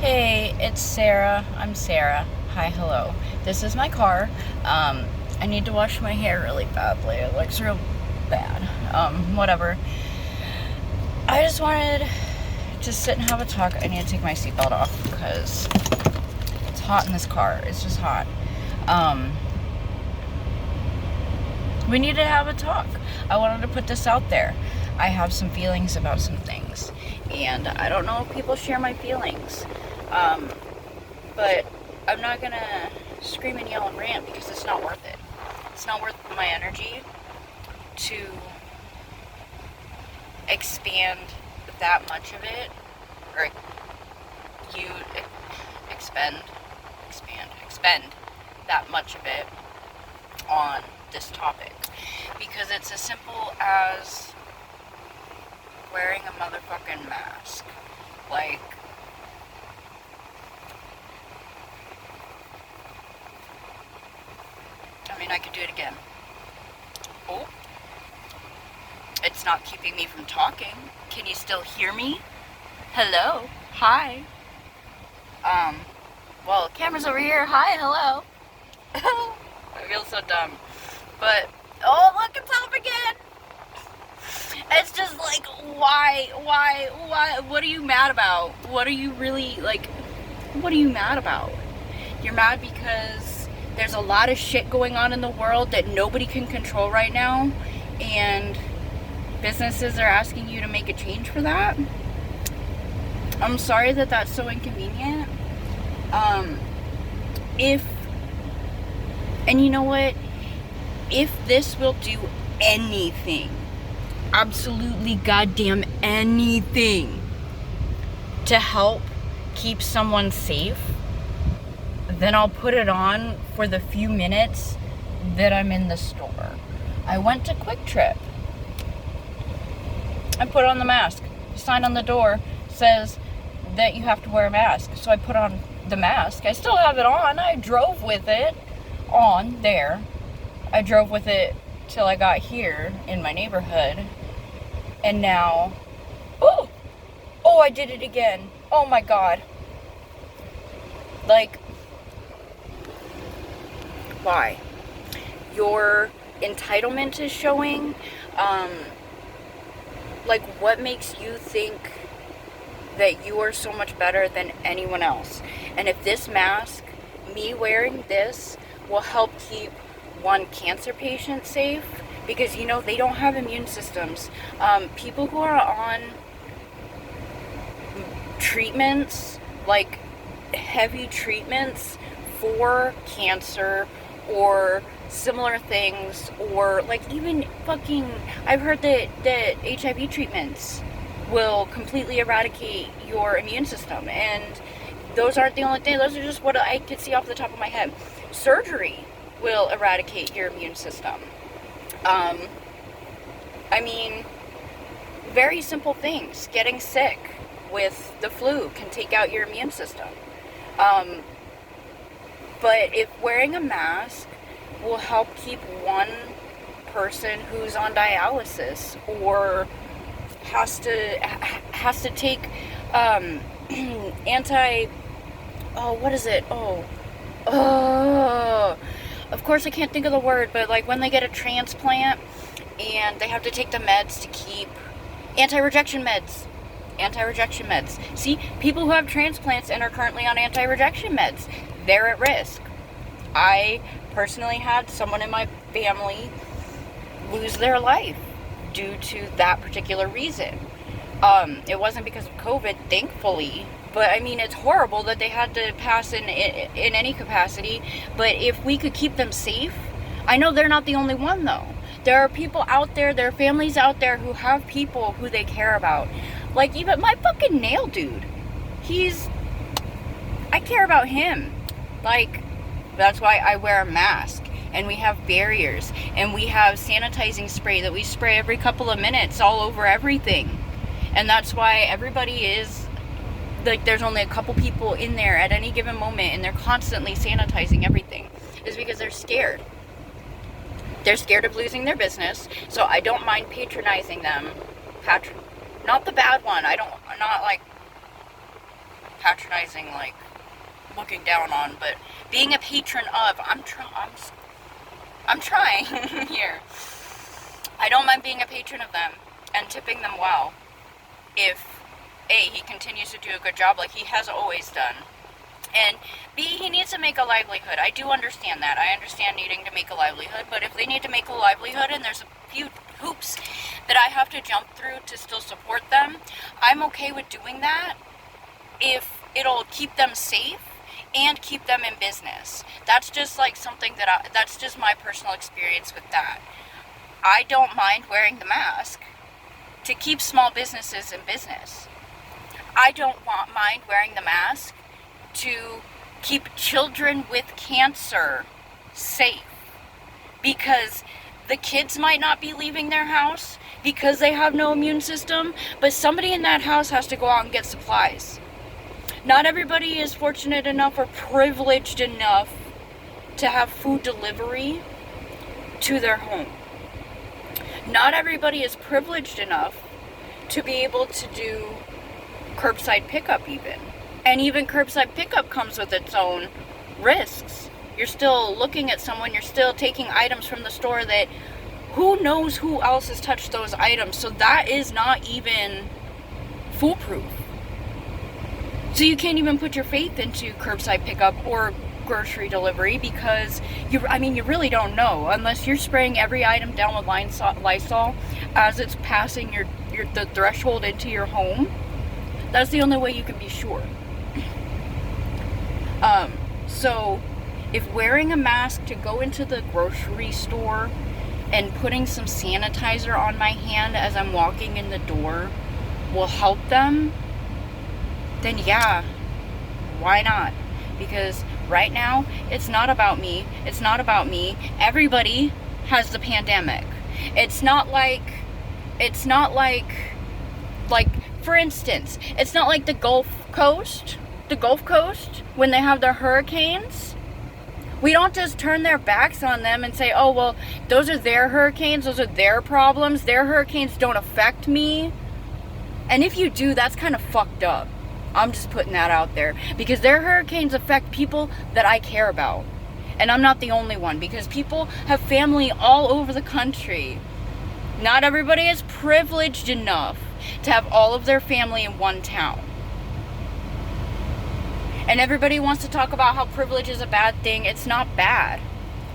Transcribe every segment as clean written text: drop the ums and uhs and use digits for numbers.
Hey, it's Sarah. I'm Sarah. Hi, hello. This is my car. I need to wash my hair really badly. It looks real bad. Whatever. I just wanted to sit and have a talk. I need to take my seatbelt off because it's hot in this car. It's just hot. We need to have a talk. I wanted to put this out there. I have some feelings about some things, and I don't know if people share my feelings. But I'm not gonna scream and yell and rant because it's not worth it. It's not worth my energy to expand that much of it, or you expend that much of it on this topic, because it's as simple as wearing a motherfucking mask. Like, I mean, I could do it again. Oh, it's not keeping me from talking. Can you still hear me? Hello? Hi? Well, camera's over here. Hi, hello. I feel so dumb. But, oh, look, it's up again. It's just like, why, what are you mad about? What are you really, like, what are you mad about? You're mad because there's a lot of shit going on in the world that nobody can control right now, and businesses are asking you to make a change for that. I'm sorry that that's so inconvenient. And you know what? If this will do anything, absolutely goddamn anything, to help keep someone safe, then I'll put it on for the few minutes that I'm in the store. I went to Quick Trip. I put on the mask. The sign on the door says that you have to wear a mask. So I put on the mask. I still have it on. I drove with it on there. I drove with it till I got here in my neighborhood. And now, oh, I did it again. Oh my God. Like, why? Your entitlement is showing. Like, what makes you think that you are so much better than anyone else? And if this mask, me wearing this, will help keep one cancer patient safe, because you know they don't have immune systems. People who are on treatments, like heavy treatments for cancer or similar things, or like even fucking, I've heard that HIV treatments will completely eradicate your immune system, and those aren't the only thing. Those are just what I could see off the top of my head. Surgery will eradicate your immune system. I mean, very simple things. Getting sick with the flu can take out your immune system. But if wearing a mask will help keep one person who's on dialysis or has to take of course I can't think of the word, but like when they get a transplant and they have to take the meds to keep anti-rejection meds. See, people who have transplants and are currently on anti-rejection meds, they're at risk. I personally had someone in my family lose their life due to that particular reason. It wasn't because of COVID, thankfully, but I mean, it's horrible that they had to pass in any capacity. But if we could keep them safe, I know they're not the only one though. There are people out there, there are families out there who have people who they care about. Like even my fucking nail dude, I care about him. Like, that's why I wear a mask, and we have barriers, and we have sanitizing spray that we spray every couple of minutes all over everything. And that's why everybody is, like, there's only a couple people in there at any given moment, and they're constantly sanitizing everything. Is because they're scared. They're scared of losing their business, so I don't mind patronizing them. Not the bad one. I'm not like patronizing, like, looking down on, but being a patron of, I'm trying here. I don't mind being a patron of them and tipping them well if A, he continues to do a good job like he has always done, and B, he needs to make a livelihood. I do understand that. I understand needing to make a livelihood, but if they need to make a livelihood and there's a few hoops that I have to jump through to still support them, I'm okay with doing that if it'll keep them safe and keep them in business. That's just like something that that's just my personal experience with that. I don't mind wearing the mask to keep small businesses in business. I don't mind wearing the mask to keep children with cancer safe, because the kids might not be leaving their house because they have no immune system, but somebody in that house has to go out and get supplies. Not everybody is fortunate enough or privileged enough to have food delivery to their home. Not everybody is privileged enough to be able to do curbside pickup even. And even curbside pickup comes with its own risks. You're still looking at someone, you're still taking items from the store that who knows who else has touched those items. So that is not even foolproof. So you can't even put your faith into curbside pickup or grocery delivery because you really don't know unless you're spraying every item down with Lysol as it's passing the threshold into your home. That's the only way you can be sure. So if wearing a mask to go into the grocery store and putting some sanitizer on my hand as I'm walking in the door will help them, then yeah, why not? Because right now, it's not about me. It's not about me. Everybody has the pandemic. It's not like, for instance, it's not like the Gulf Coast, when they have their hurricanes. We don't just turn their backs on them and say, oh, well, those are their hurricanes, those are their problems, their hurricanes don't affect me. And if you do, that's kind of fucked up. I'm just putting that out there, because their hurricanes affect people that I care about. And I'm not the only one, because people have family all over the country. Not everybody is privileged enough to have all of their family in one town. And everybody wants to talk about how privilege is a bad thing. It's not bad.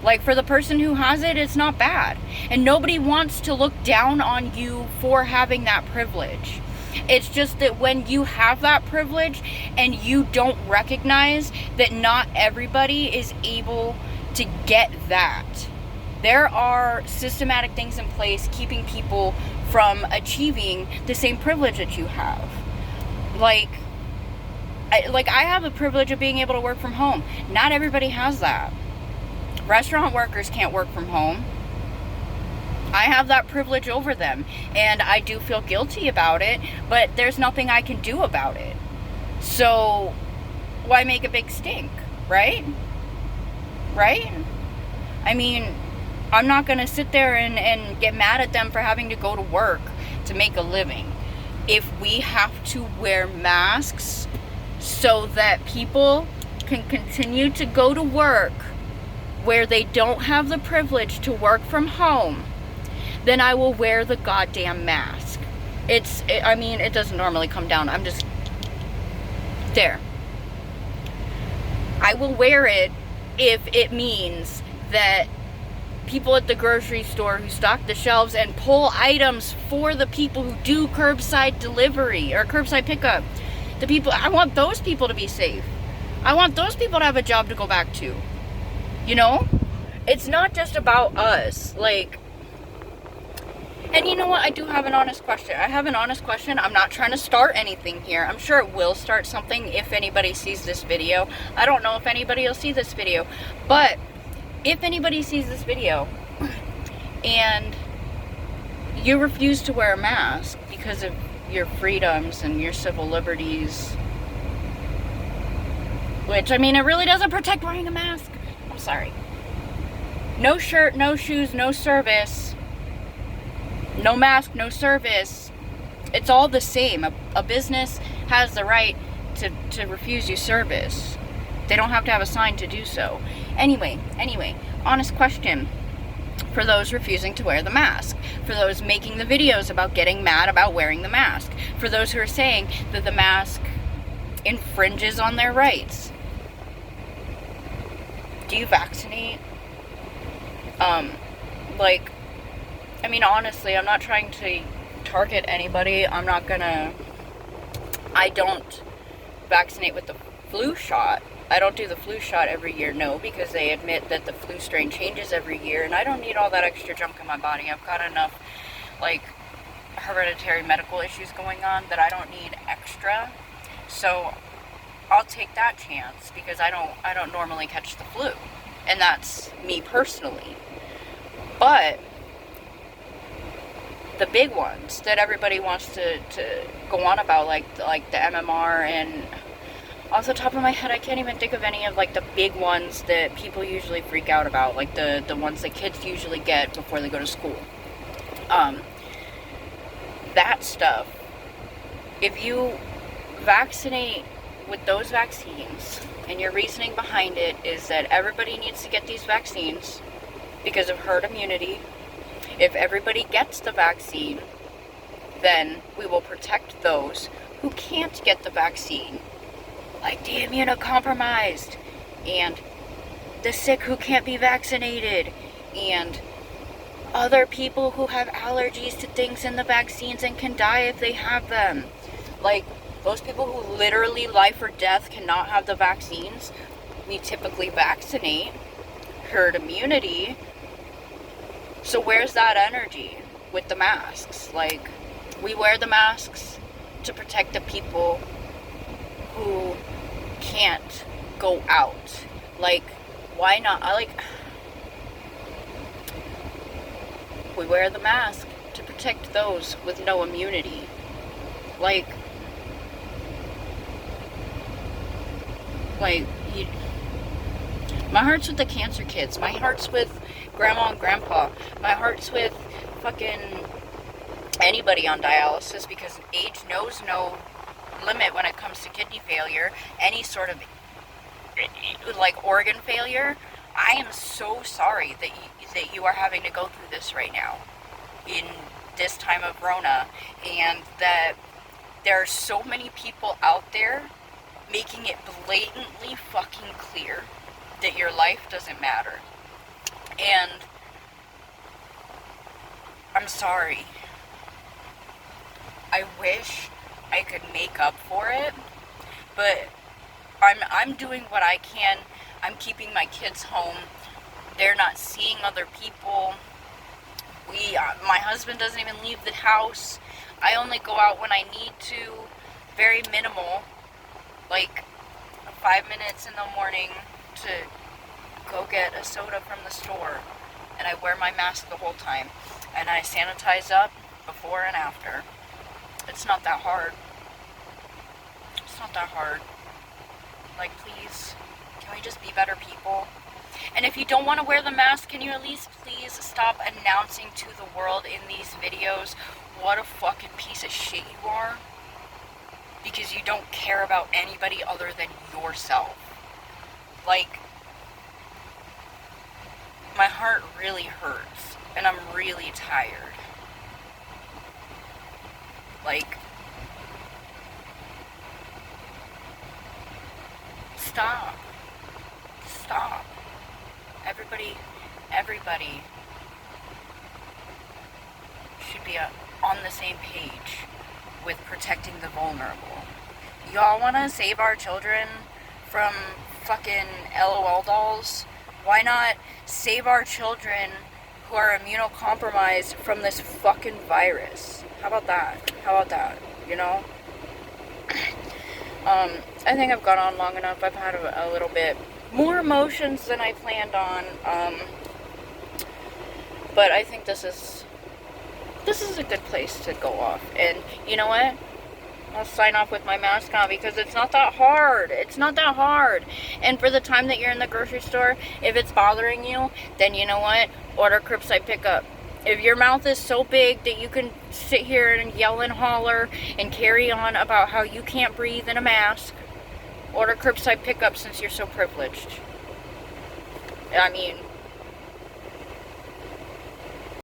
Like, for the person who has it, it's not bad. And nobody wants to look down on you for having that privilege. It's just that when you have that privilege and you don't recognize that not everybody is able to get that, there are systematic things in place keeping people from achieving the same privilege that you have. Like I have the privilege of being able to work from home. Not everybody has that. Restaurant workers can't work from home. I have that privilege over them, and I do feel guilty about it, but there's nothing I can do about it. So why make a big stink, right? Right? I mean, I'm not going to sit there and get mad at them for having to go to work to make a living. If we have to wear masks so that people can continue to go to work where they don't have the privilege to work from home, then I will wear the goddamn mask. It doesn't normally come down. I'm just there. I will wear it if it means that people at the grocery store who stock the shelves and pull items for the people who do curbside delivery or curbside pickup, I want those people to be safe. I want those people to have a job to go back to. You know? It's not just about us. And you know what? I do have an honest question. I'm not trying to start anything here. I'm sure it will start something if anybody sees this video. I don't know if anybody will see this video. But if anybody sees this video and you refuse to wear a mask because of your freedoms and your civil liberties, which, it really doesn't protect wearing a mask. I'm sorry. No shirt, no shoes, no service. No mask, no service. It's all the same. A business has the right to refuse you service. They don't have to have a sign to do so. Anyway, honest question for those refusing to wear the mask, for those making the videos about getting mad about wearing the mask, for those who are saying that the mask infringes on their rights. Do you vaccinate? Honestly, I'm not trying to target anybody. I don't vaccinate with the flu shot. I don't do the flu shot every year, no, because they admit that the flu strain changes every year, and I don't need all that extra junk in my body. I've got enough, hereditary medical issues going on that I don't need extra. So I'll take that chance because I don't normally catch the flu, and that's me personally. But the big ones that everybody wants to go on about, like the MMR, and off the top of my head, I can't even think of any of the big ones that people usually freak out about, like the ones that kids usually get before they go to school. That stuff, if you vaccinate with those vaccines, and your reasoning behind it is that everybody needs to get these vaccines because of herd immunity, if everybody gets the vaccine, then we will protect those who can't get the vaccine, like the immunocompromised, and the sick who can't be vaccinated, and other people who have allergies to things in the vaccines and can die if they have them. Those people who literally life or death cannot have the vaccines, we typically vaccinate. Herd immunity. So where's that energy with the masks? We wear the masks to protect the people who can't go out. Why not? We wear the mask to protect those with no immunity. My heart's with the cancer kids. My heart's with grandma and grandpa. My heart's with fucking anybody on dialysis, because age knows no limit when it comes to kidney failure, any sort of organ failure. I am so sorry that you are having to go through this right now in this time of Rona, and that there are so many people out there making it blatantly fucking clear that your life doesn't matter. And I'm sorry. I wish I could make up for it, but I'm doing what I can. I'm keeping my kids home. They're not seeing other people. My husband doesn't even leave the house. I only go out when I need to. Very minimal. 5 minutes in the morning to go get a soda from the store. And I wear my mask the whole time. And I sanitize up before and after. It's not that hard. It's not that hard. Please, can we just be better people? And if you don't want to wear the mask, can you at least please stop announcing to the world in these videos what a fucking piece of shit you are? Because you don't care about anybody other than yourself. My heart really hurts, and I'm really tired. Stop. Everybody should be on the same page with protecting the vulnerable. Y'all want to save our children from fucking LOL dolls? Why not save our children who are immunocompromised from this fucking virus? How about that? You know? I think I've gone on long enough. I've had a little bit more emotions than I planned on. But I think this is a good place to go off. And you know what? I'll sign off with my mask on because it's not that hard. It's not that hard. And for the time that you're in the grocery store, if it's bothering you, then you know what? Order curbside pickup. If your mouth is so big that you can sit here and yell and holler and carry on about how you can't breathe in a mask, Order curbside pickup since you're so privileged. I mean,